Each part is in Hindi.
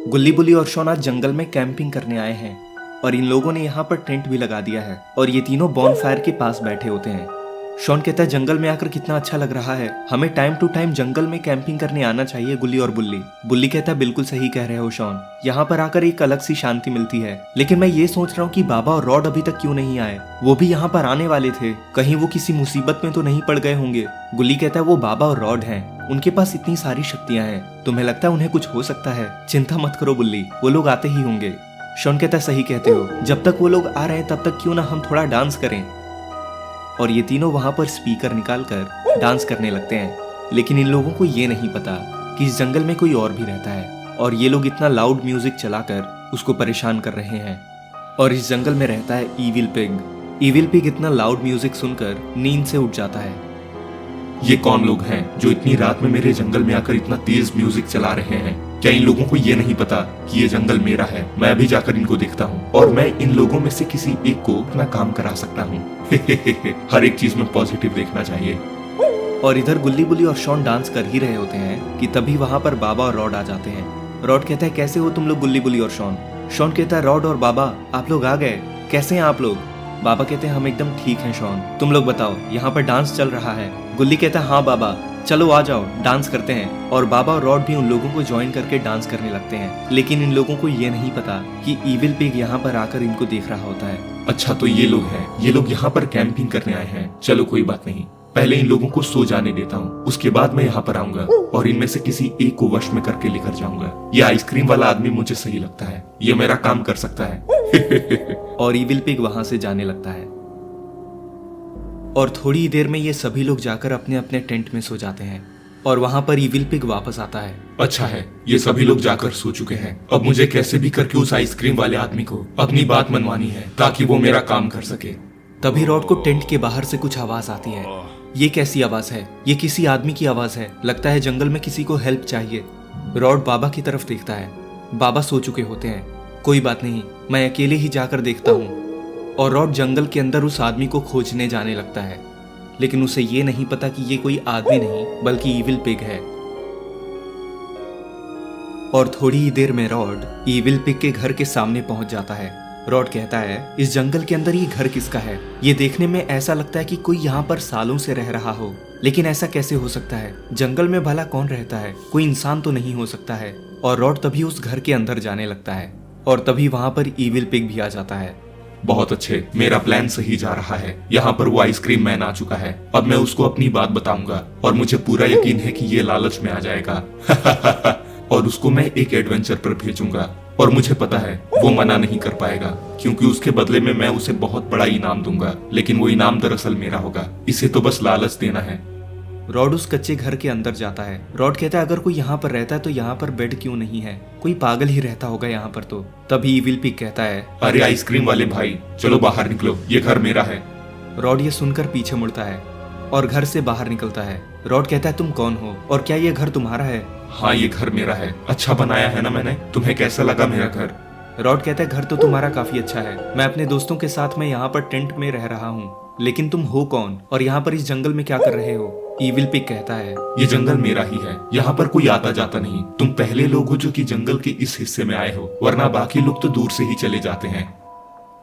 गुल्ली बुल्ली और शॉन आज जंगल में कैंपिंग करने आए हैं और इन लोगों ने यहाँ पर टेंट भी लगा दिया है और ये तीनों बॉनफायर के पास बैठे होते हैं। शॉन कहता है जंगल में आकर कितना अच्छा लग रहा है, हमें टाइम टू टाइम जंगल में कैंपिंग करने आना चाहिए गुल्ली और बुल्ली। बुल्ली कहता है बिल्कुल सही कह रहे हो शॉन, यहाँ पर आकर एक अलग सी शांति मिलती है। लेकिन मैं ये सोच रहा हूँ कि बाबा और रॉड अभी तक क्यों नहीं आए, वो भी यहाँ पर आने वाले थे, कहीं वो किसी मुसीबत में तो नहीं पड़ गए होंगे। गुल्ली कहता है वो बाबा और रॉड हैं, उनके पास इतनी सारी शक्तियां हैं, तुम्हें लगता है उन्हें कुछ हो सकता है? चिंता मत करो बुल्ली, वो लोग आते ही होंगे। शॉन कहता है सही कहते हो, जब तक वो लोग आ रहे हैं तब तक क्यों ना हम थोड़ा डांस करें। और ये तीनों वहां पर स्पीकर निकालकर डांस करने लगते हैं। लेकिन इन लोगों को ये नहीं पता कि इस जंगल में कोई और भी रहता है और ये लोग इतना लाउड म्यूजिक चलाकर उसको परेशान कर रहे हैं। और इस जंगल में रहता है ईविल पिग। ईविल पिग इतना लाउड म्यूजिक सुनकर नींद से उठ जाता है। ये कौन लोग हैं जो इतनी रात में मेरे जंगल में आकर इतना तेज म्यूजिक चला रहे हैं? क्या इन लोगों को ये नहीं पता कि ये जंगल मेरा है? मैं अभी जाकर इनको देखता हूँ और मैं इन लोगों में से किसी एक को अपना काम करा सकता हूँ। हर एक चीज में पॉजिटिव देखना चाहिए। और इधर गुल्ली बुल्ली और शॉन डांस कर ही रहे होते हैं कि तभी वहां पर बाबा और रॉड आ जाते हैं। रॉड कहता है कैसे हो तुम लोग गुल्ली बुल्ली और शॉन? शॉन कहता है रॉड और बाबा आप लोग आ गए, कैसे हैं आप लोग? बाबा कहते हैं हम एकदम ठीक हैं शॉन, तुम लोग बताओ यहाँ पर डांस चल रहा है। गुल्ली कहता है हाँ बाबा, चलो आ जाओ डांस करते हैं। और बाबा और रॉड भी उन लोगों को ज्वाइन करके डांस करने लगते हैं। लेकिन इन लोगों को ये नहीं पता कि ईविल पिग यहाँ पर आकर इनको देख रहा होता है। अच्छा तो ये लोग हैं, ये लोग यहाँ पर कैंपिंग करने आए हैं। चलो कोई बात नहीं, पहले इन लोगों को सो जाने देता हूँ, उसके बाद मैं यहाँ पर आऊंगा और इनमें से किसी एक को वश में करके लेकर जाऊंगा। ये आइसक्रीम वाला आदमी मुझे सही लगता है, ये मेरा काम कर सकता है। और ईविल पिग वहां से जाने लगता है और थोड़ी ही देर में ये सभी लोग जाकर अपने अपने टेंट में सो जाते हैं और वहां पर ईविल पिग वापस आता है। अच्छा है, ये सभी लोग जाकर सो चुके हैं। अब मुझे कैसे भी करके उस आइसक्रीम वाले आदमी को अपनी बात मनवानी है ताकि वो मेरा काम कर सके। तभी रॉड को टेंट के बाहर से कुछ आवाज आती है। ये कैसी आवाज है? ये किसी आदमी की आवाज है, लगता है जंगल में किसी को हेल्प चाहिए। रॉड बाबा की तरफ देखता है, बाबा सो चुके होते हैं। कोई बात नहीं, मैं अकेले ही जाकर देखता हूँ। और रॉड जंगल के अंदर उस आदमी को खोजने जाने लगता है। लेकिन उसे ये नहीं पता कि ये कोई आदमी नहीं बल्कि ईविल पिग है। और थोड़ी ही देर में रॉड ईविल पिग के घर के सामने पहुंच जाता है। रॉड कहता है इस जंगल के अंदर ये घर किसका है? ये देखने में ऐसा लगता है कि कोई यहाँ पर सालों से रह रहा हो, लेकिन ऐसा कैसे हो सकता है? जंगल में भला कौन रहता है? कोई इंसान तो नहीं हो सकता है। और रॉड तभी उस घर के अंदर जाने लगता है और तभी वहां पर ईविल पिग भी आ जाता है। बहुत अच्छे, मेरा प्लान सही जा रहा है। यहाँ पर वो आइसक्रीम मैन आ चुका है, अब मैं उसको अपनी बात बताऊंगा और मुझे पूरा यकीन है कि ये लालच में आ जाएगा। और उसको मैं एक एडवेंचर पर भेजूंगा और मुझे पता है वो मना नहीं कर पाएगा, क्योंकि उसके बदले में मैं उसे बहुत बड़ा इनाम दूंगा। लेकिन वो इनाम दरअसल मेरा होगा, इसे तो बस लालच देना है। रॉड उस कच्चे घर के अंदर जाता है। रॉड कहता है अगर कोई यहाँ पर रहता है तो यहाँ पर बेड क्यों नहीं है? कोई पागल ही रहता होगा यहाँ पर तो। तभी ईविल पिग कहता है अरे आइसक्रीम वाले भाई, चलो बाहर निकलो, ये घर मेरा है। रॉड ये सुनकर पीछे मुड़ता है और घर से बाहर निकलता है। रॉड कहता है तुम कौन हो और क्या ये घर तुम्हारा है? हाँ ये घर मेरा है, अच्छा बनाया है ना मैंने? तुम्हें कैसा लगा मेरा घर? रॉड कहता है घर तो तुम्हारा काफी अच्छा है, मैं अपने दोस्तों के साथ में यहाँ पर टेंट में रह रहा हूँ, लेकिन तुम हो कौन और यहाँ पर इस जंगल में क्या कर रहे हो? ईविल पिग कहता है ये जंगल मेरा ही है, यहाँ पर कोई आता जाता नहीं। तुम पहले लोग हो जो कि जंगल के इस हिस्से में आए हो, वरना बाकी लोग तो दूर से ही चले जाते हैं।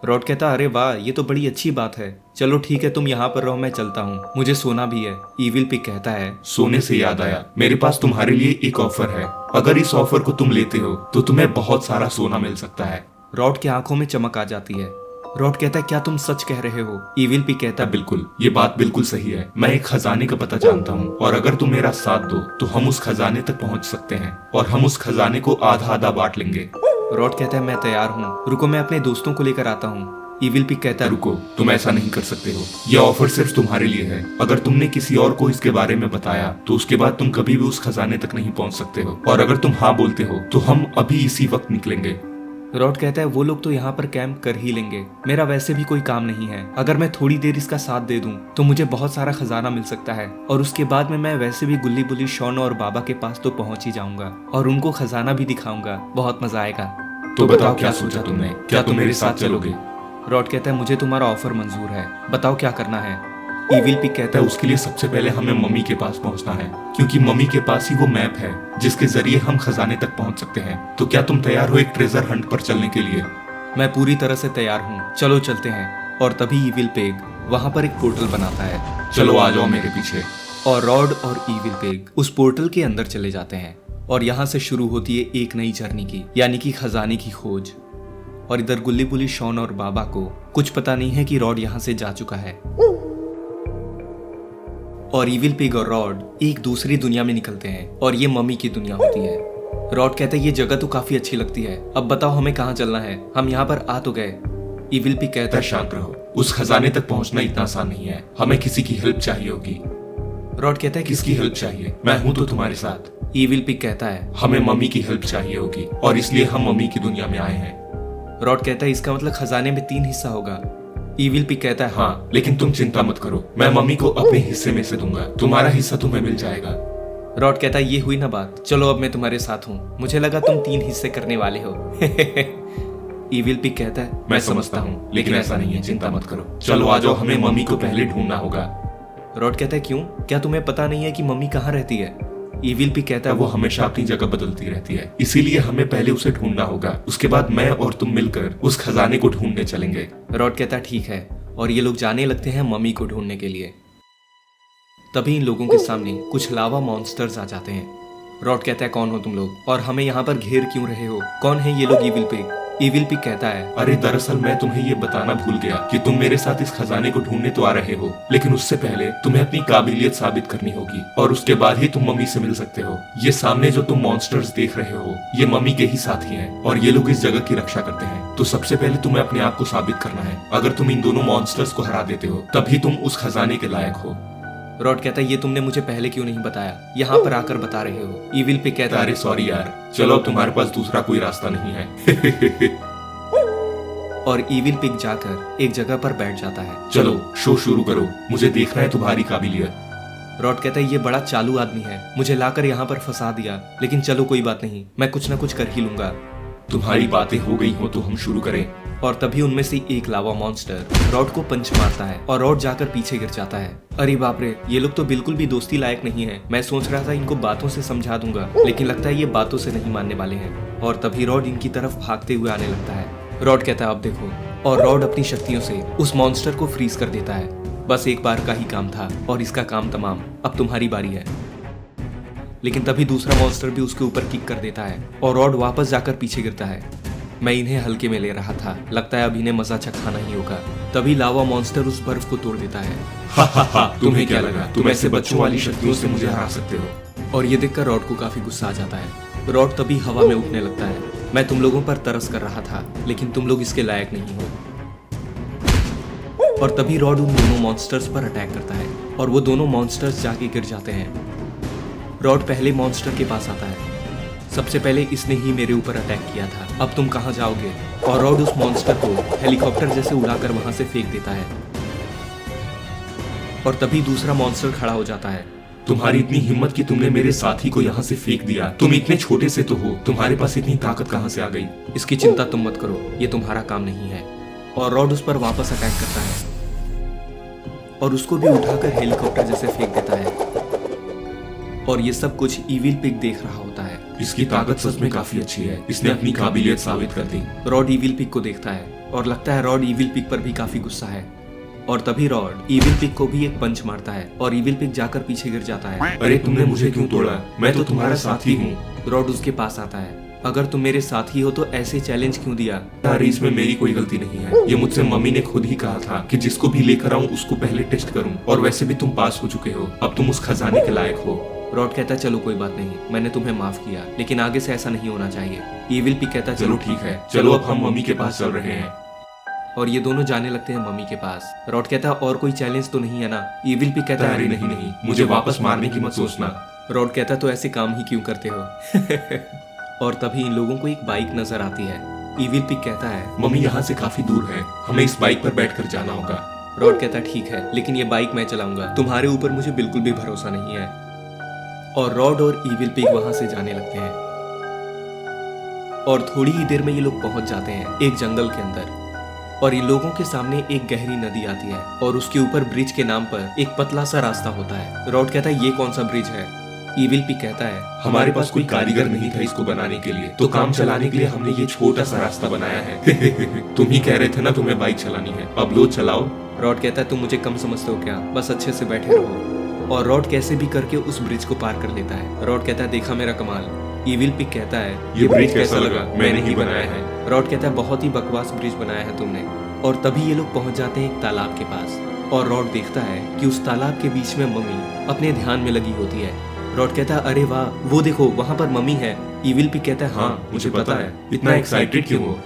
रॉड कहता अरे वाह, ये तो बड़ी अच्छी बात है, चलो ठीक है तुम यहाँ पर रहो, मैं चलता हूँ, मुझे सोना भी है। ईविल पिग कहता है सोने से याद आया, मेरे पास तुम्हारे लिए एक ऑफर है। अगर इस ऑफर को तुम लेते हो तो तुम्हें बहुत सारा सोना मिल सकता है। रॉड की आंखों में चमक आ जाती है। रॉड कहता है क्या तुम सच कह रहे हो? ईविल पिग कहता है बिल्कुल, ये बात बिल्कुल सही है। मैं एक खजाने का पता जानता हूँ और अगर तुम मेरा साथ दो तो हम उस खजाने तक पहुँच सकते हैं और हम उस खजाने को आधा आधा बांट लेंगे। रॉड कहता है मैं तैयार हूँ, रुको मैं अपने दोस्तों को लेकर आता हूँ। ईविल पिग कहता है रुको, तुम ऐसा नहीं कर सकते हो, ये ऑफर सिर्फ तुम्हारे लिए है। अगर तुमने किसी और को इसके बारे में बताया तो उसके बाद तुम कभी भी उस खजाने तक नहीं पहुँच सकते हो। और अगर तुम हाँ बोलते हो तो हम अभी इसी वक्त निकलेंगे। रॉड कहता है वो लोग तो यहाँ पर कैंप कर ही लेंगे, मेरा वैसे भी कोई काम नहीं है। अगर मैं थोड़ी देर इसका साथ दे दूं तो मुझे बहुत सारा खजाना मिल सकता है और उसके बाद में मैं वैसे भी गुल्ली बुल्ली शॉन और बाबा के पास तो पहुंच ही जाऊंगा और उनको खजाना भी दिखाऊंगा, बहुत मजा आएगा। तो बताओ क्या सोचा तुमने, क्या तुम मेरे साथ चलोगे? रॉड कहता है मुझे तुम्हारा ऑफर मंजूर है, बताओ क्या करना है? ईविल पिग कहता है उसके लिए सबसे पहले हमें मम्मी के पास पहुंचना है, क्योंकि मम्मी के पास ही वो मैप है जिसके जरिए हम खजाने तक पहुंच सकते हैं। तो क्या तुम तैयार हो एक ट्रेजर हंट पर चलने के लिए? मैं पूरी तरह से तैयार हूँ, चलो चलते हैं। और तभी ईविल पिग वहां पर एक पोर्टल बनाता है। चलो आ जाओ मेरे पीछे। और रॉड और ईविल पिग उस पोर्टल के अंदर चले जाते हैं और यहाँ से शुरू होती है एक नई जर्नी की, यानी कि खजाने की खोज। और इधर गुल्ली बुली शॉन और बाबा को कुछ पता नहीं है कि रॉड यहाँ से जा चुका है। और ईविल पिग और रॉड एक दूसरी दुनिया में निकलते हैं और ये मम्मी की दुनिया होती है। रॉड कहता है ये जगह तो काफी अच्छी लगती है, अब बताओ हमें कहाँ चलना है, हम यहाँ पर आ तो गए। ईविल पिग कहता है शांत रहो, उस खजाने तक पहुंचना इतना आसान नहीं है, हमें किसी की हेल्प चाहिए होगी। रॉड कहता है किसकी हेल्प चाहिए? मैं हूं तो तुम्हारे साथ। ईविल पिग कहता है हमें मम्मी की हेल्प चाहिए होगी और इसलिए हम मम्मी की दुनिया में आए हैं। रॉड कहता है इसका मतलब खजाने में 3 हिस्सा होगा। ईविल पिग कहता है हाँ, लेकिन तुम चिंता मत करो, मैं मम्मी को अपने हिस्से में से दूंगा, तुम्हारा हिस्सा तुम्हें मिल जाएगा। रॉड कहता है ये हुई ना बात, चलो अब मैं तुम्हारे साथ हूँ, मुझे लगा तुम 3 हिस्से करने वाले हो। ईविल पिग कहता है मैं समझता हूँ, लेकिन ऐसा नहीं है, चिंता मत करो, चलो आ जाओ, हमें मम्मी को पहले ढूंढना होगा। रॉड कहता है क्यों, क्या तुम्हें पता नहीं है कि मम्मी कहाँ रहती है? ईविल पिग कहता है वो हमेशा अपनी जगह बदलती रहती है, इसीलिए हमें पहले उसे ढूंढना होगा, उसके बाद मैं और तुम मिलकर उस खजाने को ढूंढने चलेंगे। रॉड कहता है ठीक है, और ये लोग जाने लगते हैं मम्मी को ढूंढने के लिए। तभी इन लोगों के सामने कुछ लावा मॉन्स्टर्स आ जाते हैं। रॉड कहता है कौन हो तुम लोग और हमें यहाँ पर घेर क्यों रहे हो, कौन है ये लोग? ईविल पिग कहता है अरे दरअसल मैं तुम्हें ये बताना भूल गया कि तुम मेरे साथ इस खजाने को ढूंढने तो आ रहे हो, लेकिन उससे पहले तुम्हें अपनी काबिलियत साबित करनी होगी और उसके बाद ही तुम मम्मी से मिल सकते हो। ये सामने जो तुम मॉन्स्टर्स देख रहे हो ये मम्मी के ही साथी हैं और ये लोग इस जगह की रक्षा करते हैं। तो सबसे पहले तुम्हें अपने आप को साबित करना है, अगर तुम इन दोनों मॉन्स्टर्स को हरा देते हो तभी तुम उस खजाने के लायक हो। रॉड कहता है ये तुमने मुझे पहले क्यों नहीं बताया, यहाँ पर आकर बता रहे हो। ईविल पिग कहता है अरे सॉरी यार, चलो तुम्हारे पास दूसरा कोई रास्ता नहीं है। और ईविल पिग जाकर एक जगह पर बैठ जाता है। चलो शो शुरू करो, मुझे देखना है तुम्हारी काबिलियत। रॉड कहता है ये बड़ा चालू आदमी है, मुझे लाकर यहाँ पर फंसा दिया, लेकिन चलो कोई बात नहीं, मैं कुछ ना कुछ कर ही लूंगा। तुम्हारी बातें हो गई हो तो हम शुरू करें। और तभी उनमें से एक लावा मॉन्स्टर रॉड को पंच मारता है और रॉड जाकर पीछे गिर जाता है। अरे बाप रे, ये लोग तो बिल्कुल भी दोस्ती लायक नहीं है। मैं सोच रहा था इनको बातों से समझा दूंगा, लेकिन लगता है ये बातों से नहीं मानने वाले हैं। और तभी रॉड इनकी तरफ भागते हुए आने लगता है। रॉड कहता है अब देखो, और रॉड अपनी शक्तियों से उस मॉन्स्टर को फ्रीज कर देता है। बस एक बार का ही काम था और इसका काम तमाम, अब तुम्हारी बारी है। लेकिन तभी दूसरा मॉन्स्टर भी उसके ऊपर किक कर देता है और रॉड वापस जाकर पीछे गिरता है। मैं इन्हें हल्के में ले रहा था, लगता है अब इन्हें मजा चखाना ही होगा। तभी लावा मॉन्स्टर उस बर्फ को तोड़ देता है। तुम्हें क्या लगा तुम ऐसे बच्चों वाली शक्तियों से मुझे हरा सकते हो? और ये देखकर रॉड को काफी गुस्सा आ जाता है। रॉड तभी हवा में उठने लगता है। मैं तुम लोगों पर तरस कर रहा था, लेकिन तुम लोग इसके लायक नहीं हो। और तभी रॉड उन दोनों मॉन्स्टर्स पर अटैक करता है और वो दोनों मॉन्स्टर्स जाके गिर जाते हैं। रॉड पहले मॉन्स्टर के पास आता है। सबसे पहले इसने ही मेरे ऊपर अटैक किया था, अब तुम कहां जाओगे? और रॉड उस मॉन्स्टर को हेलीकॉप्टर जैसे उड़ाकर वहां से फेंक देता है। और तभी दूसरा मॉन्स्टर खड़ा हो जाता है। तुम्हारी इतनी हिम्मत कि तुमने मेरे साथी को यहाँ से फेंक दिया, तुम इतने छोटे से तो हो, तुम्हारे पास इतनी ताकत कहाँ से आ गई? इसकी चिंता तुम मत करो, ये तुम्हारा काम नहीं है। और रॉड उस पर वापस अटैक करता है और उसको भी उठाकर हेलीकॉप्टर जैसे फेंक देता है। और ये सब कुछ ईविल पिग देख रहा होता है। इसकी ताकत सच में काफी अच्छी है, इसने अपनी काबिलियत साबित कर दी। रॉड ईविल पिग को देखता है और लगता है रॉड ईविल पिग पर भी काफी गुस्सा है। और तभी रॉड ईविल पिग को भी एक पंच मारता है और ईविल पिग जाकर पीछे गिर जाता है। अरे तुमने मुझे क्यों तोड़ा? मैं तो तुम्हारा साथी हूँ। रॉड उसके पास आता है। अगर तुम मेरे साथी हो तो ऐसे चैलेंज क्यों दिया? अरे इसमें मेरी कोई गलती नहीं है, ये मुझसे मम्मी ने खुद ही कहा था कि जिसको भी लेकर आऊं उसको पहले टेस्ट करूं, और वैसे भी तुम पास हो चुके हो, अब तुम उस खजाने के लायक हो। रॉड कहता है चलो कोई बात नहीं, मैंने तुम्हें माफ किया, लेकिन आगे से ऐसा नहीं होना चाहिए। ईविल पिग कहता है चलो ठीक है, चलो अब हम मम्मी के पास चल रहे हैं। और ये दोनों जाने लगते हैं मम्मी के पास। रॉड कहता है और कोई चैलेंज तो नहीं है ना? ईविल पिग कहता है अरे नहीं नहीं, मुझे वापस मारने की मत सोचना। रॉड कहता है तो ऐसे काम ही क्यों करते हो? और तभी इन लोगों को एक बाइक नजर आती है। ईविल पिग कहता है मम्मी यहाँ से काफी दूर है, हमें इस बाइक पर बैठकर जाना होगा। रॉड कहता है ठीक है, लेकिन ये बाइक मैं चलाऊंगा, तुम्हारे ऊपर मुझे बिल्कुल भी भरोसा नहीं है। और रॉड और ईविल पिग वहां से जाने लगते हैं और थोड़ी ही देर में ये लोग पहुंच जाते हैं एक जंगल के अंदर। और इन लोगों के सामने एक गहरी नदी आती है और उसके ऊपर ब्रिज के नाम पर एक पतला सा रास्ता होता है। रॉड कहता है ये कौन सा ब्रिज है? इविल पिग कहता है हमारे पास कोई कारीगर नहीं था इसको बनाने के लिए, तो काम चलाने के लिए हमने ये छोटा सा रास्ता बनाया है। तुम ही कह रहे थे ना तुम्हें बाइक चलानी है, अब लो चलाओ। रॉड कहता है तुम मुझे कम समझते हो क्या, बस अच्छे से बैठे रहो। और रॉड कैसे भी करके उस ब्रिज को पार कर लेता है। रॉड कहता है देखा मेरा कमाल। इविल पिग कहता है ये ब्रिज कैसा लगा? मैंने ही बनाया है। रॉड कहता है बहुत ही बकवास ब्रिज बनाया है तुमने। और तभी ये लोग पहुंच जाते हैं एक तालाब के पास और रॉड देखता है कि उस तालाब के बीच में मम्मी अपने ध्यान में लगी होती है। रॉड कहता है अरे वाह, वो देखो वहाँ पर मम्मी है। इविल पिग कहता है हाँ मुझे पता है, इतना एक्साइटेड क्यों हो?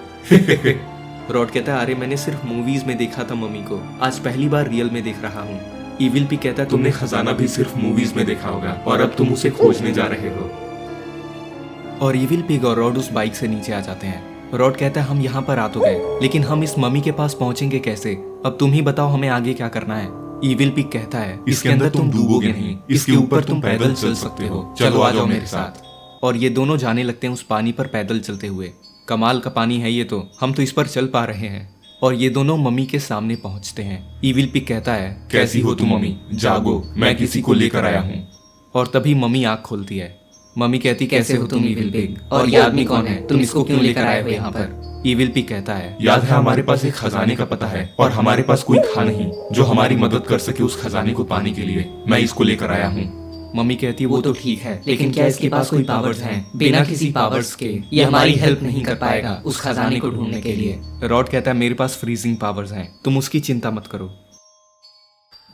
रॉड कहता है अरे मैंने सिर्फ मूवीज में देखा था मम्मी को, आज पहली बार रियल में देख रहा हूँ। इविल पिग कहता है तुमने खजाना भी सिर्फ मूवीज में देखा होगा और अब तुम उसे खोजने जा रहे हो। और इविल पिग और रॉड उस बाइक से नीचे आ जाते हैं। रॉड कहता है हम यहाँ पर आ तो गए, लेकिन हम इस मम्मी के पास पहुंचेंगे कैसे? अब तुम ही बताओ हमें आगे क्या करना है। इविल पिग कहता है इसके अंदर तुम डूबोगे नहीं, इसके ऊपर तुम पैदल चल सकते हो, चलो आ जाओ मेरे साथ। और ये दोनों जाने लगते हैं उस पानी पर पैदल चलते हुए। कमाल का पानी है ये तो, हम तो इस पर चल पा रहे हैं। और ये दोनों मम्मी के सामने पहुंचते हैं। इविल पिग कहता है कैसी हो तुम मम्मी, जागो, मैं किसी को लेकर आया हूँ। और तभी मम्मी आँख खोलती है। मम्मी कहती कैसे हो तुम इविल पिग, और ये आदमी कौन है, तुम इसको क्यों लेकर आए हो यहाँ पर? इविल पिग कहता है याद है हमारे पास एक खजाने का पता है और हमारे पास कोई था नहीं जो हमारी मदद कर सके उस खजाने को पाने के लिए, मैं इसको लेकर आया हूँ। मम्मी कहती है वो तो ठीक है, लेकिन क्या इसके पास कोई पावर्स हैं? बिना किसी पावर्स के ये हमारी हेल्प नहीं कर पाएगा उस खजाने को ढूंढने के लिए। रॉड कहता है मेरे पास फ्रीजिंग पावर्स हैं, तुम उसकी चिंता मत करो।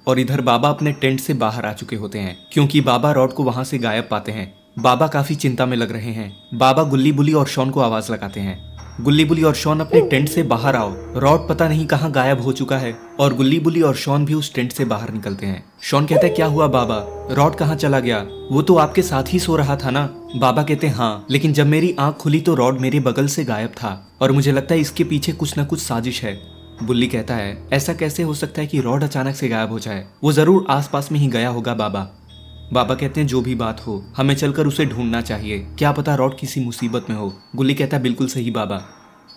और इधर बाबा अपने टेंट से बाहर आ चुके होते हैं क्योंकि बाबा रॉड को वहां से गायब पाते हैं। बाबा काफी चिंता में लग रहे हैं। बाबा गुल्ली बुली और शॉन को आवाज लगाते हैं, गुल्ली बुली और शॉन अपने टेंट से बाहर आओ। रॉड पता नहीं कहाँ गायब हो चुका है और गुल्ली बुली और शॉन भी उस टेंट से बाहर निकलते हैं। शॉन कहता है क्या हुआ बाबा, रॉड कहाँ चला गया? वो तो आपके साथ ही सो रहा था ना? बाबा कहते हैं हाँ, लेकिन जब मेरी आंख खुली तो रॉड मेरे बगल से गायब था और मुझे लगता है इसके पीछे कुछ न कुछ साजिश है। बुल्ली कहता है ऐसा कैसे हो सकता है कि रॉड अचानक से गायब हो जाए, वो जरूर आसपास में ही गया होगा बाबा। बाबा कहते हैं जो भी बात हो हमें चलकर उसे ढूंढना चाहिए, क्या पता रॉड किसी मुसीबत में हो। गुल्ली कहता है बिल्कुल सही बाबा।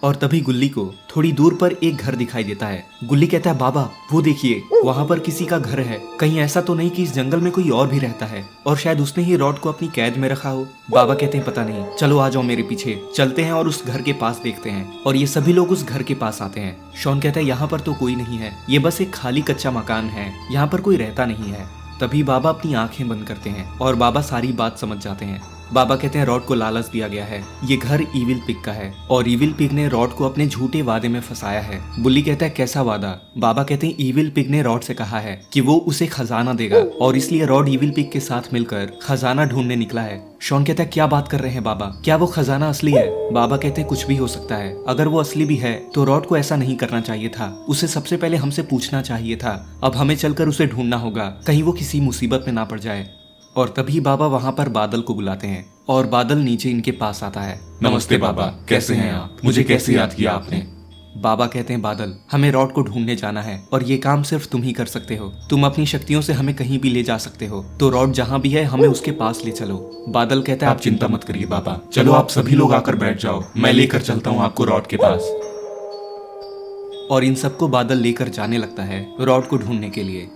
और तभी गुल्ली को थोड़ी दूर पर एक घर दिखाई देता है। गुल्ली कहता है बाबा वो देखिए वहाँ पर किसी का घर है, कहीं ऐसा तो नहीं कि इस जंगल में कोई और भी रहता है और शायद उसने ही रॉड को अपनी कैद में रखा हो। बाबा कहते हैं पता नहीं, चलो आ जाओ मेरे पीछे, चलते हैं और उस घर के पास देखते हैं। और ये सभी लोग उस घर के पास आते हैं। शॉन कहता है यहाँ पर तो कोई नहीं है, ये बस एक खाली कच्चा मकान है, यहाँ पर कोई रहता नहीं है। तभी बाबा अपनी आंखें बंद करते हैं और बाबा सारी बात समझ जाते हैं। बाबा कहते हैं रॉड को लालच दिया गया है, ये घर इविल पिग का है और इविल पिग ने रॉड को अपने झूठे वादे में फंसाया है। बुल्ली कहता है कैसा वादा? बाबा कहते हैं इविल पिग ने रॉड से कहा है कि वो उसे खजाना देगा और इसलिए रॉड इविल पिग के साथ मिलकर खजाना ढूंढने निकला है। शॉन कहता है क्या बात कर रहे हैं बाबा, क्या वो खजाना असली है? बाबा कहते हैं कुछ भी हो सकता है, अगर वो असली भी है तो रॉड को ऐसा नहीं करना चाहिए था, उसे सबसे पहले हमसे पूछना चाहिए था। अब हमें चलकर उसे ढूंढना होगा, कहीं वो किसी मुसीबत में ना पड़ जाए। और तभी बाबा वहाँ पर बादल को बुलाते हैं और बादल नीचे इनके पास आता है। नमस्ते बाबा, कैसे हैं आप? मुझे कैसे याद किया आपने? बाबा कहते हैं बादल हमें रॉड को ढूंढने जाना है और ये काम सिर्फ तुम ही कर सकते हो, तुम अपनी शक्तियों से हमें कहीं भी ले जा सकते हो, तो रॉड जहाँ भी है हमें उसके पास ले चलो। बादल कहता है आप चिंता मत करिए बाबा, चलो आप सभी लोग आकर बैठ जाओ, मैं लेकर चलता हूँ आपको रॉड के पास। और इन सबको बादल लेकर जाने लगता है रॉड को ढूंढने के लिए।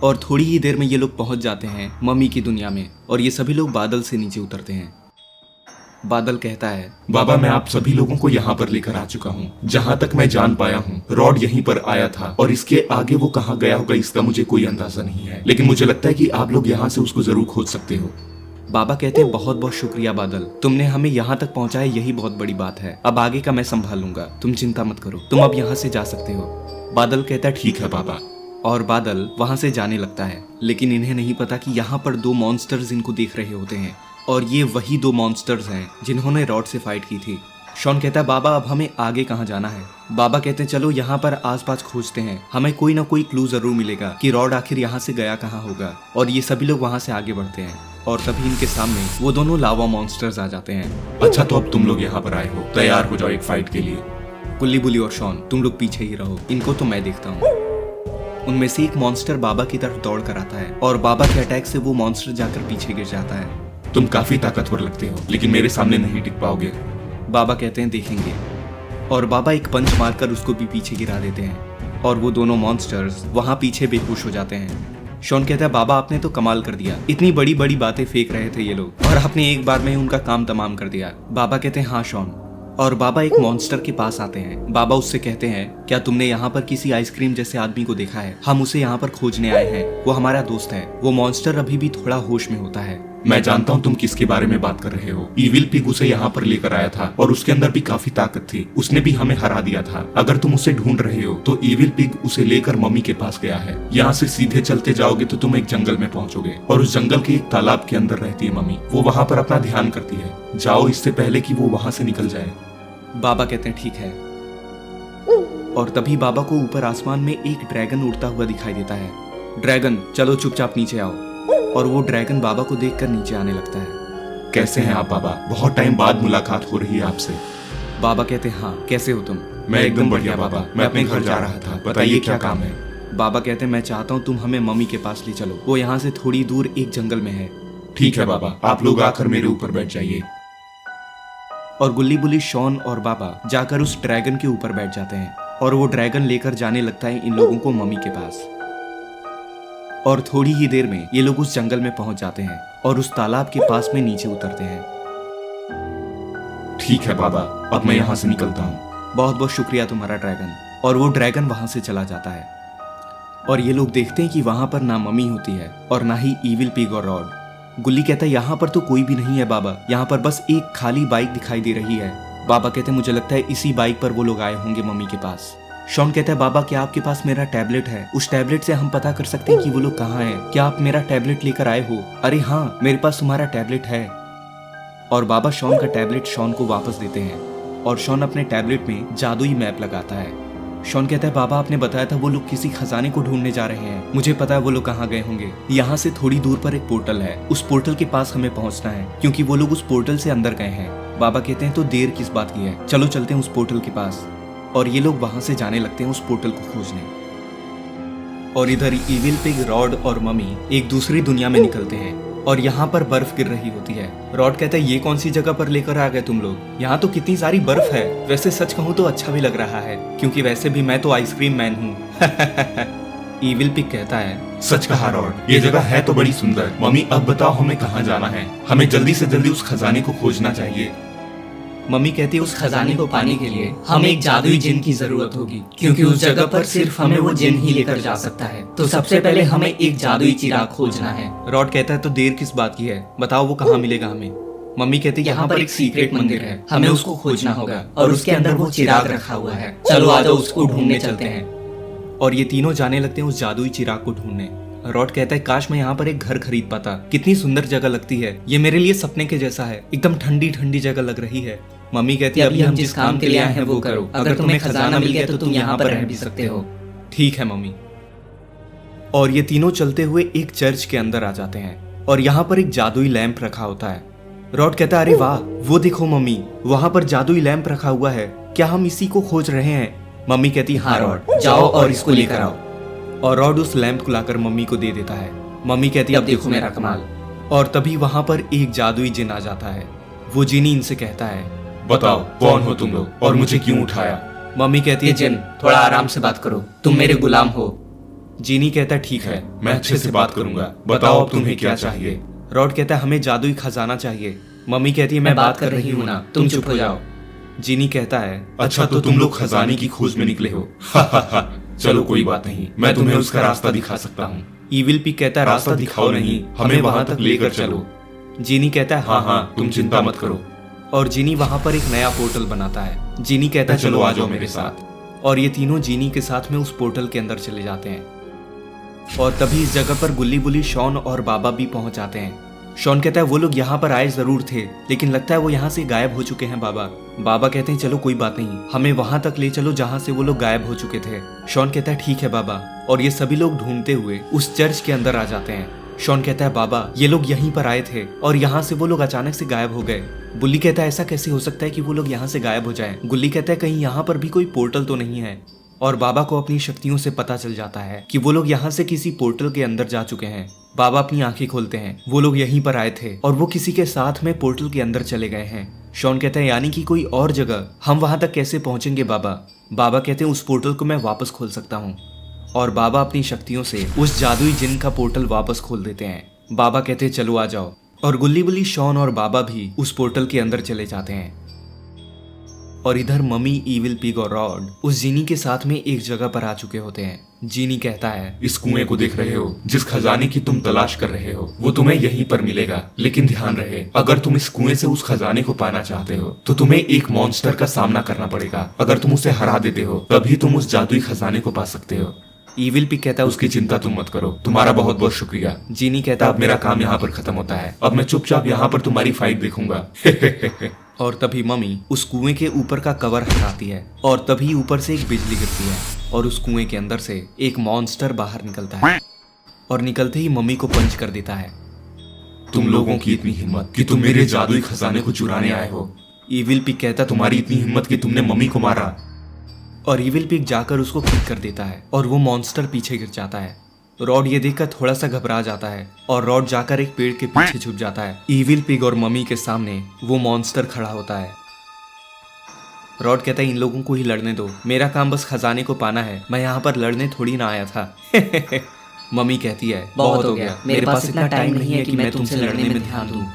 और थोड़ी ही देर में ये लोग पहुंच जाते हैं मम्मी की दुनिया में और ये सभी लोग बादल से नीचे उतरते हैं। बादल कहता है बाबा मैं आप सभी लोगों को यहाँ पर लेकर आ चुका हूँ, जहाँ तक मैं जान पाया हूँ रॉड यहीं पर आया था और इसके आगे वो कहाँ गया होगा इसका मुझे कोई अंदाजा नहीं है, लेकिन मुझे लगता है कि आप लोग यहाँ से उसको जरूर खोज सकते हो। बाबा कहते हैं बहुत बहुत शुक्रिया बादल, तुमने हमें यहाँ तक पहुँचाया, यही बहुत बड़ी बात है, अब आगे का मैं संभाल लूंगा, तुम चिंता मत करो, तुम अब यहाँ से जा सकते हो। बादल कहता है ठीक है बाबा। और बादल वहां से जाने लगता है, लेकिन इन्हें नहीं पता कि यहाँ पर दो मॉन्स्टर्स इनको देख रहे होते हैं और ये वही दो मॉन्स्टर्स हैं जिन्होंने रॉड से फाइट की थी। शॉन कहता है बाबा अब हमें आगे कहाँ जाना है? बाबा कहते हैं चलो यहाँ पर आसपास खोजते हैं, हमें कोई ना कोई क्लू जरूर मिलेगा कि रॉड आखिर यहाँ से गया कहाँ होगा। और ये सभी लोग वहाँ से आगे बढ़ते हैं और तभी इनके सामने वो दोनों लावा मॉन्स्टर्स आ जाते हैं। अच्छा तो अब तुम लोग यहाँ पर आए हो, तैयार हो जाओ एक फाइट के लिए। गुल्ली बुली और शॉन तुम लोग पीछे ही रहो, इनको तो मैं देखता हूँ। उनमें से एक मॉन्स्टर बाबा की तरफ दौड़ कर आता है और बाबा के अटैक से वो मॉन्स्टर जाकर पीछे गिर जाता है। तुम काफी ताकतवर लगते हो, लेकिन मेरे सामने नहीं टिक पाओगे। बाबा कहते हैं देखेंगे। और बाबा एक पंच मारकर उसको भी पीछे गिरा देते हैं और वो दोनों मॉन्स्टर्स वहां पीछे बेहोश हो जाते हैं। शॉन कहता है बाबा आपने तो कमाल कर दिया, इतनी बड़ी बड़ी बातें फेंक रहे थे ये लोग और आपने एक बार में उनका काम तमाम कर दिया। बाबा कहते हैं हाँ शॉन। और बाबा एक मॉन्स्टर के पास आते हैं। बाबा उससे कहते हैं क्या तुमने यहाँ पर किसी आइसक्रीम जैसे आदमी को देखा है? हम उसे यहाँ पर खोजने आए हैं, वो हमारा दोस्त है। वो मॉन्स्टर अभी भी थोड़ा होश में होता है। मैं जानता हूँ तुम किसके बारे में बात कर रहे हो। इविल पिग उसे यहाँ पर लेकर आया था और उसके अंदर भी काफी ताकत थी, उसने भी हमें हरा दिया था। अगर तुम उसे ढूंढ रहे हो तो इविल पिग उसे लेकर मम्मी के पास गया है। यहाँ से सीधे चलते जाओगे तो तुम एक जंगल में पहुंचोगे और उस जंगल के एक तालाब के अंदर रहती है मम्मी। वो वहाँ पर अपना ध्यान करती है। जाओ इससे पहले कि वो वहाँ से निकल जाए। बाबा कहते हैं ठीक है। और तभी बाबा को ऊपर आसमान में एक ड्रैगन उड़ता हुआ दिखाई देता है। ड्रैगन चलो चुपचाप नीचे आओ। और वो ड्रैगन बाबा को देखकर नीचे आने लगता है। कैसे हैं आप बाबा? बहुत टाइम बाद मुलाकात हो रही है आपसे। बाबा कहते हैं हाँ कैसे हो तुम? मैं एकदम बढ़िया बाबा, मैं अपने घर जा रहा था, बताइए क्या काम है? बाबा कहते हैं मैं चाहता हूँ तुम हमें मम्मी के पास ले चलो, वो यहाँ से थोड़ी दूर एक जंगल में है। ठीक है बाबा, आप लोग आकर मेरे ऊपर बैठ जाइए। और गुल्ली बुल्ली शॉन और बाबा जाकर उस ड्रैगन के ऊपर बैठ जाते हैं और वो ड्रैगन लेकर जाने लगता है इन लोगों को मम्मी के पास। और थोड़ी ही देर में ये लोग उस जंगल में पहुंच जाते हैं और उस तालाब के पास में नीचे उतरते हैं। ठीक है बाबा, अब मैं यहाँ से निकलता हूँ। बहुत बहुत शुक्रिया तुम्हारा ड्रैगन। और वो ड्रैगन वहां से चला जाता है और ये लोग देखते हैं कि वहां पर ना मम्मी होती है और ना ही इविल पिग और रॉड। गुल्ली कहता है यहाँ पर तो कोई भी नहीं है बाबा, यहाँ पर बस एक खाली बाइक दिखाई दे रही है। बाबा कहते हैं मुझे लगता है इसी बाइक पर वो लोग आए होंगे मम्मी के पास। शॉन कहता है बाबा क्या आपके पास मेरा टैबलेट है? उस टैबलेट से हम पता कर सकते हैं कि वो लोग कहाँ हैं। क्या आप मेरा टैबलेट लेकर आए हो? अरे हाँ मेरे पास तुम्हारा टैबलेट है। और बाबा शॉन का टैबलेट शॉन को वापस देते हैं और शॉन अपने टैबलेट में जादुई मैप लगाता है। शॉन कहता है बाबा आपने बताया था वो लोग किसी खजाने को ढूंढने जा रहे हैं, मुझे पता है वो लोग कहाँ गए होंगे। यहाँ से थोड़ी दूर पर एक पोर्टल है, उस पोर्टल के पास हमें पहुंचना है क्योंकि वो लोग उस पोर्टल से अंदर गए हैं। बाबा कहते हैं तो देर किस बात की है, चलो चलते हैं उस पोर्टल के पास। और ये लोग वहां से जाने लगते हैं उस पोर्टल को खोजने। और इधर इविल पिग, रॉड और मम्मी एक दूसरी दुनिया में निकलते हैं और यहाँ पर बर्फ गिर रही होती है। रॉड कहता है ये कौन सी जगह पर लेकर आ गए तुम लोग? यहाँ तो कितनी सारी बर्फ है। वैसे सच कहूँ तो अच्छा भी लग रहा है क्योंकि वैसे भी मैं तो आइसक्रीम मैन हूँ। इविल पिग कहता है सच कहा रॉड, ये जगह है तो बड़ी सुंदर। मम्मी अब बताओ हमें कहाँ जाना है? हमें जल्दी से जल्दी उस खजाने को खोजना चाहिए। मम्मी कहती है उस खजाने को पाने के लिए हमें एक जादुई जिन की जरूरत होगी क्योंकि उस जगह पर सिर्फ हमें वो जिन ही लेकर जा सकता है। तो सबसे पहले हमें एक जादुई चिराग खोजना है। रॉड कहता है तो देर किस बात की है, बताओ वो कहाँ मिलेगा हमें? मम्मी कहती है यहाँ पर एक सीक्रेट मंदिर है, हमें उसको खोजना होगा और उसके अंदर वो चिराग रखा हुआ है। चलो आ जाओ उसको ढूंढने चलते हैं। और ये तीनों जाने लगते हैं उस जादुई चिराग को ढूंढने। रॉड कहता है काश मैं यहाँ पर एक घर खरीद पाता, कितनी सुंदर जगह लगती है। ये मेरे लिए सपने के जैसा है, एकदम ठंडी ठंडी जगह लग रही है। मम्मी कहती है अभी हम जिस काम के लिए आए हैं वो करो, अगर तुम्हें खजाना मिल गया तो तुम यहाँ पर रह भी सकते हो। ठीक है मम्मी। और ये तीनों चलते हुए एक चर्च के अंदर आ जाते हैं और यहाँ पर एक जादुई लैंप रखा होता है। रॉड कहता है अरे वाह वो देखो मम्मी, वहां पर जादुई लैंप रखा हुआ है, क्या हम इसी को खोज रहे हैं? मम्मी कहती है हाँ रॉड जाओ और इसको लेकर आओ। और रॉड उस लैंप को लाकर मम्मी को दे देता है। मम्मी कहती है अब देखो मेरा कमाल। और तभी वहां पर एक जादुई जिन आ जाता है। वो जिनी इनसे कहता है बताओ कौन हो तुम लोग और मुझे क्यों उठाया? मम्मी कहती है जिन थोड़ा आराम से बात करो, तुम मेरे गुलाम हो। जीनी कहता है ठीक है मैं अच्छे से बात करूंगा, बताओ अब तुम्हें क्या चाहिए? रॉड कहता है हमें जादुई खजाना चाहिए। मम्मी कहती है मैं बात कर रही हूँ ना, तुम चुप हो जाओ। जीनी कहता है अच्छा तो तुम लोग खजाने की खोज में निकले हो। चलो कोई बात नहीं, मैं तुम्हें उसका रास्ता दिखा सकता हूँ। इविल पिग कहता है रास्ता दिखाओ नहीं, हमें वहां तक लेकर चलो। जीनी कहता है हाँ हाँ तुम चिंता मत करो। और जीनी वहां पर एक नया पोर्टल बनाता है। जीनी कहता है चलो आ जाओ मेरे साथ। और ये तीनों जीनी के साथ में उस पोर्टल के अंदर चले जाते हैं। और तभी इस जगह पर गुल्ली बुल्ली, शॉन और बाबा भी पहुंच जाते हैं। शॉन कहता है वो लोग यहाँ पर आए जरूर थे लेकिन लगता है वो यहाँ से गायब हो चुके हैं बाबा। बाबा कहते हैं चलो कोई बात नहीं, हमें वहां तक ले चलो जहाँ से वो लोग गायब हो चुके थे। शॉन कहता है ठीक है बाबा। और ये सभी लोग ढूंढते हुए उस चर्च के अंदर आ जाते हैं। शॉन कहता है बाबा ये लोग यहीं पर आए थे और यहाँ से वो लोग अचानक से गायब हो गए। बुल्ली कहता है ऐसा कैसे हो सकता है कि वो लोग यहाँ से गायब हो जाएं? गुल्ली कहता है कहीं यहाँ पर भी कोई पोर्टल तो नहीं है। और बाबा को अपनी शक्तियों से पता चल जाता है कि वो लोग यहाँ से किसी पोर्टल के अंदर जा चुके हैं। बाबा अपनी आंखें खोलते हैं, वो लोग यहीं पर आए थे और वो किसी के साथ में पोर्टल के अंदर चले गए हैं। शॉन कहता है यानी कि कोई और जगह, हम वहां तक कैसे पहुंचेंगे बाबा? बाबा कहते हैं उस पोर्टल को मैं वापस खोल सकता हूँ। और बाबा अपनी शक्तियों से उस जादुई जिन का पोर्टल वापस खोल देते हैं। बाबा कहते हैं चलो आ जाओ, और गुल्ली बुल्ली, शॉन और बाबा भी उस पोर्टल के अंदर चले जाते हैं। और इधर मम्मी, ईविल पिग और रॉड उस जीनी के साथ में एक जगह पर आ चुके होते हैं। जीनी कहता है इस कुएं को देख रहे हो? जिस खजाने की तुम तलाश कर रहे हो वो तुम्हें यहीं पर मिलेगा। लेकिन ध्यान रहे, अगर तुम इस कुएं से उस खजाने को पाना चाहते हो तो तुम्हें एक मॉन्स्टर का सामना करना पड़ेगा। अगर तुम उसे हरा देते हो तभी तुम उस जादुई खजाने को पा सकते हो। ईविल पिग कहता है उसकी चिंता तुम मत करो, तुम्हारा बहुत बहुत शुक्रिया। जीनी कहता अब मेरा काम यहाँ पर खत्म होता है। अब मैं चुपचाप यहाँ पर तुम्हारी फाइट देखूंगा। और तभी मम्मी उस कुएं के ऊपर का कवर हटाती है और तभी ऊपर से एक बिजली गिरती है और उस कुएं के अंदर से एक मॉन्स्टर बाहर निकलता है और निकलते ही मम्मी को पंच कर देता है। तुम लोगों की इतनी हिम्मत कि तुम मेरे जादुई खजाने को चुराने आए हो। ईविल पिग कहता तुम्हारी इतनी हिम्मत कि तुमने मम्मी को मारा। और ईविल पिग जाकर उसको किक कर देता है और वो मॉन्स्टर पीछे गिर जाता है। रॉड ये देखकर थोड़ा सा घबरा जाता है और रॉड जाकर एक पेड़ के पीछे छुप जाता है। ईविल पिग और मम्मी के सामने वो मॉन्स्टर खड़ा होता है। रॉड कहता है इन लोगों को ही लड़ने दो, मेरा काम बस खजाने को पाना है, मैं यहाँ पर लड़ने थोड़ी ना आया था। मम्मी कहती है बहुत हो गया, मेरे पास इतना टाइम नहीं है कि मैं तुमसे लड़ने में ध्यान दूं।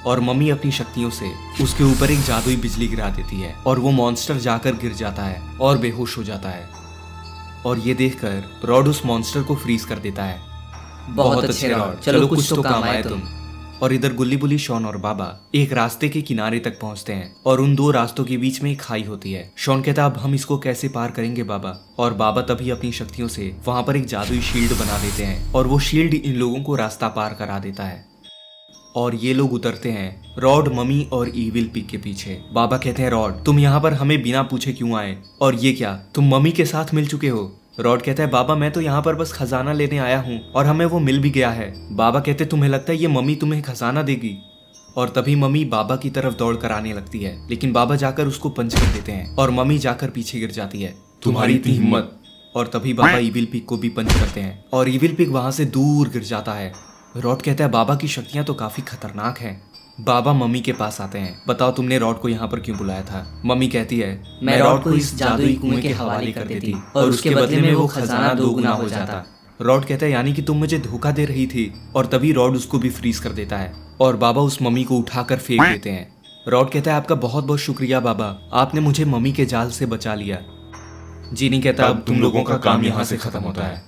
और मम्मी अपनी शक्तियों से उसके ऊपर एक जादुई बिजली गिरा देती है और वो मॉन्स्टर जाकर गिर जाता है और बेहोश हो जाता है। और ये देखकर रॉड उस मॉन्स्टर को फ्रीज कर देता है। बहुत अच्छे रॉड, चलो कुछ तो काम आए तुम। और इधर गुल्ली बुल्ली, शॉन और बाबा एक रास्ते के किनारे तक पहुंचते हैं और उन दो रास्तों के बीच में एक खाई होती है। शॉन कहता अब हम इसको कैसे पार करेंगे बाबा? और बाबा तभी अपनी शक्तियों से वहां पर एक जादुई शील्ड बना देते हैं और वो शील्ड इन लोगों को रास्ता पार करा देता है। और ये लोग उतरते हैं रॉड, मम्मी और ईविल पिग के पीछे। बाबा कहते हैं रॉड तुम यहाँ पर हमें बिना पूछे क्यों आए? और ये क्या, तुम मम्मी के साथ मिल चुके हो? रॉड कहता है बाबा मैं तो यहाँ पर बस खजाना लेने आया हूँ और हमें वो मिल भी गया है। बाबा कहते तुम्हें लगता है ये मम्मी तुम्हें खजाना देगी? और तभी मम्मी बाबा की तरफ दौड़ कर आने लगती है, लेकिन बाबा जाकर उसको पंच कर देते हैं और मम्मी जाकर पीछे गिर जाती है। तुम्हारी इतनी हिम्मत! और तभी बाबा ईविल पिग को भी पंच करते हैं और ईविल पिग वहां से दूर गिर जाता है। रॉड कहता है बाबा की शक्तियां तो काफी खतरनाक हैं। बाबा मम्मी के पास आते हैं, बताओ तुमने रॉड को यहाँ पर क्यों बुलाया था? मम्मी कहती है मैं रॉड को इस जादुई कुएं के हवाले कर देती और उसके बदले में वो खजाना दोगुना हो जाता। रॉड कहता है यानी कि तुम मुझे धोखा दे रही थी। और तभी रॉड उसको भी फ्रीज कर देता है और बाबा उस मम्मी को उठाकर फेंक देते हैं। रॉड कहता है आपका बहुत बहुत शुक्रिया बाबा, आपने मुझे मम्मी के जाल से बचा लिया। जीनी कहता है अब तुम लोगों का काम यहाँ से खत्म होता है।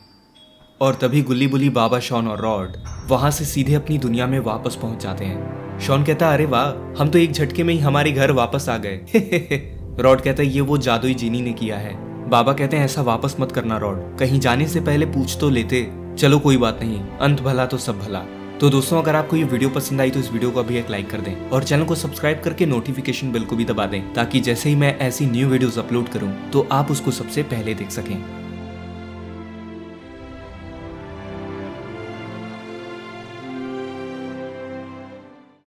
और तभी गुल्ली बुल्ली, बाबा, शॉन और रॉड वहां से सीधे अपनी दुनिया में वापस पहुंच जाते हैं। शॉन कहता अरे वाह, हम तो एक झटके में ही हमारे घर वापस आ गए। रॉड कहता है ये वो जादुई जीनी ने किया है। बाबा कहते हैं ऐसा वापस मत करना रॉड, कहीं जाने से पहले पूछ तो लेते। चलो कोई बात नहीं, अंत भला तो सब भला। तो दोस्तों अगर आपको ये वीडियो पसंद आई तो इस वीडियो को अभी एक लाइक कर दें और चैनल को सब्सक्राइब करके नोटिफिकेशन बेल को भी दबा दें ताकि जैसे ही मैं ऐसी न्यू वीडियोस अपलोड करूं तो आप उसको सबसे पहले देख सकें।